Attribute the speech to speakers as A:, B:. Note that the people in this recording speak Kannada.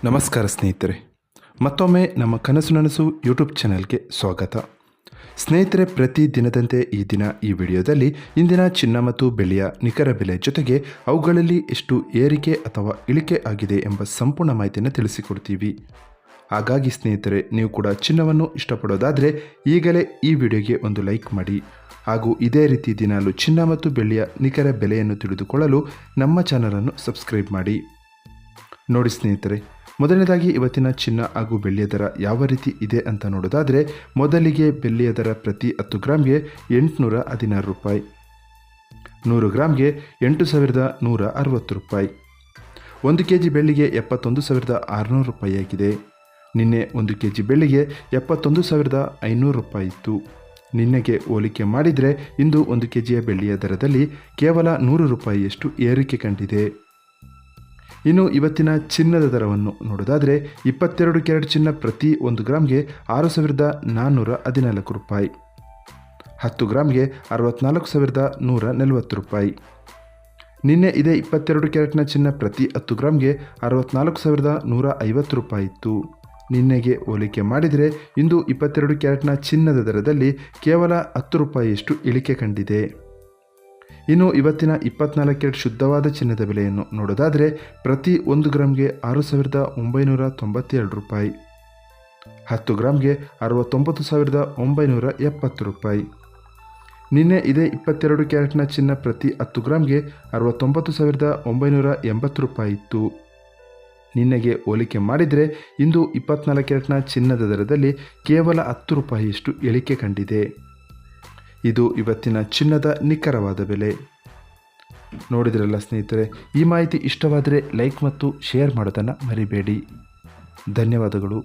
A: ನಮಸ್ಕಾರ ಸ್ನೇಹಿತರೆ, ಮತ್ತೊಮ್ಮೆ ನಮ್ಮ ಕನಸು ನನಸು ಯೂಟ್ಯೂಬ್ ಚಾನೆಲ್ಗೆ ಸ್ವಾಗತ. ಸ್ನೇಹಿತರೆ, ಪ್ರತಿ ದಿನದಂತೆ ಈ ದಿನ ಈ ವಿಡಿಯೋದಲ್ಲಿ ಇಂದಿನ ಚಿನ್ನ ಮತ್ತು ಬೆಳ್ಳಿಯ ನಿಖರ ಬೆಲೆ ಜೊತೆಗೆ ಅವುಗಳಲ್ಲಿ ಎಷ್ಟು ಏರಿಕೆ ಅಥವಾ ಇಳಿಕೆ ಆಗಿದೆ ಎಂಬ ಸಂಪೂರ್ಣ ಮಾಹಿತಿಯನ್ನು ತಿಳಿಸಿಕೊಡ್ತೀವಿ. ಹಾಗಾಗಿ ಸ್ನೇಹಿತರೆ, ನೀವು ಕೂಡ ಚಿನ್ನವನ್ನು ಇಷ್ಟಪಡೋದಾದರೆ ಈಗಲೇ ಈ ವಿಡಿಯೋಗೆ ಒಂದು ಲೈಕ್ ಮಾಡಿ. ಹಾಗೂ ಇದೇ ರೀತಿ ದಿನಾಲು ಚಿನ್ನ ಮತ್ತು ಬೆಳ್ಳಿಯ ನಿಖರ ಬೆಲೆಯನ್ನು ತಿಳಿದುಕೊಳ್ಳಲು ನಮ್ಮ ಚಾನಲನ್ನು ಸಬ್ಸ್ಕ್ರೈಬ್ ಮಾಡಿ. ನೋಡಿ ಸ್ನೇಹಿತರೆ, ಮೊದಲನೇದಾಗಿ ಇವತ್ತಿನ ಚಿನ್ನ ಹಾಗೂ ಬೆಳ್ಳಿಯ ದರ ಯಾವ ರೀತಿ ಇದೆ ಅಂತ ನೋಡೋದಾದರೆ, ಮೊದಲಿಗೆ ಬೆಳ್ಳಿಯ ದರ ಪ್ರತಿ 10 ಗ್ರಾಮ್ಗೆ 816 ರೂಪಾಯಿ, 100 ಗ್ರಾಮ್ಗೆ 8160 ರೂಪಾಯಿ. 1 ಕೆಜಿ ಬೆಳ್ಳಿಗೆ 71,600 ರೂಪಾಯಿ ಆಗಿದೆ. ನಿನ್ನೆ 1 ಕೆಜಿ ಬೆಳ್ಳಿಗೆ 71,500 ರೂಪಾಯಿ ಇತ್ತು. ನಿನ್ನೆಗೆ ಹೋಲಿಕೆ ಮಾಡಿದರೆ ಇಂದು 1 ಕೆಜಿಯ ಬೆಳ್ಳಿಯ ದರದಲ್ಲಿ ಕೇವಲ 100 ರೂಪಾಯಿಯಷ್ಟು ಏರಿಕೆ ಕಂಡಿದೆ. ಇನ್ನು ಇವತ್ತಿನ ಚಿನ್ನದ ದರವನ್ನು ನೋಡೋದಾದರೆ, 22 ಕ್ಯಾರೆಟ್ ಚಿನ್ನ ಪ್ರತಿ 1 ಗ್ರಾಮ್ಗೆ 6,414 ರೂಪಾಯಿ, 10 ಗ್ರಾಮ್ಗೆ 64,140 ರೂಪಾಯಿ. ನಿನ್ನೆ ಇದೇ 22 ಕ್ಯಾರೆಟ್ನ ಚಿನ್ನ ಪ್ರತಿ 10 ಗ್ರಾಮ್ಗೆ 64,150 ರೂಪಾಯಿ ಇತ್ತು. ನಿನ್ನೆಗೆ ಹೋಲಿಕೆ ಮಾಡಿದರೆ ಇಂದು 22 ಕ್ಯಾರೆಟ್ನ ಚಿನ್ನದ ದರದಲ್ಲಿ ಕೇವಲ 10 ರೂಪಾಯಿಯಷ್ಟು ಇಳಿಕೆ ಕಂಡಿದೆ. ಇನ್ನು ಇವತ್ತಿನ 24 ಕ್ಯಾರೆಟ್ ಶುದ್ಧವಾದ ಚಿನ್ನದ ಬೆಲೆಯನ್ನು ನೋಡೋದಾದರೆ, ಪ್ರತಿ 1 ಗ್ರಾಮ್ಗೆ 6,992 ರೂಪಾಯಿ, 10 ಗ್ರಾಮ್ಗೆ 69,970 ರೂಪಾಯಿ. ನಿನ್ನೆ ಇದೇ 22 ಕ್ಯಾರೆಟ್ನ ಚಿನ್ನ ಪ್ರತಿ 10 ಗ್ರಾಮ್ಗೆ 69,980 ರೂಪಾಯಿ ಇತ್ತು. ನಿನ್ನೆಗೆ ಹೋಲಿಕೆ ಮಾಡಿದರೆ ಇಂದು 24 ಕ್ಯಾರೆಟ್ನ ಚಿನ್ನದ ದರದಲ್ಲಿ ಕೇವಲ 10 ರೂಪಾಯಿಯಷ್ಟು ಇಳಿಕೆ ಕಂಡಿದೆ. ಇದು ಇವತ್ತಿನ ಚಿನ್ನದ ನಿಖರವಾದ ಬೆಲೆ. ನೋಡಿದ್ರಲ್ಲ ಸ್ನೇಹಿತರೆ, ಈ ಮಾಹಿತಿ ಇಷ್ಟವಾದರೆ ಲೈಕ್ ಮತ್ತು ಶೇರ್ ಮಾಡೋದನ್ನು ಮರಿಬೇಡಿ. ಧನ್ಯವಾದಗಳು.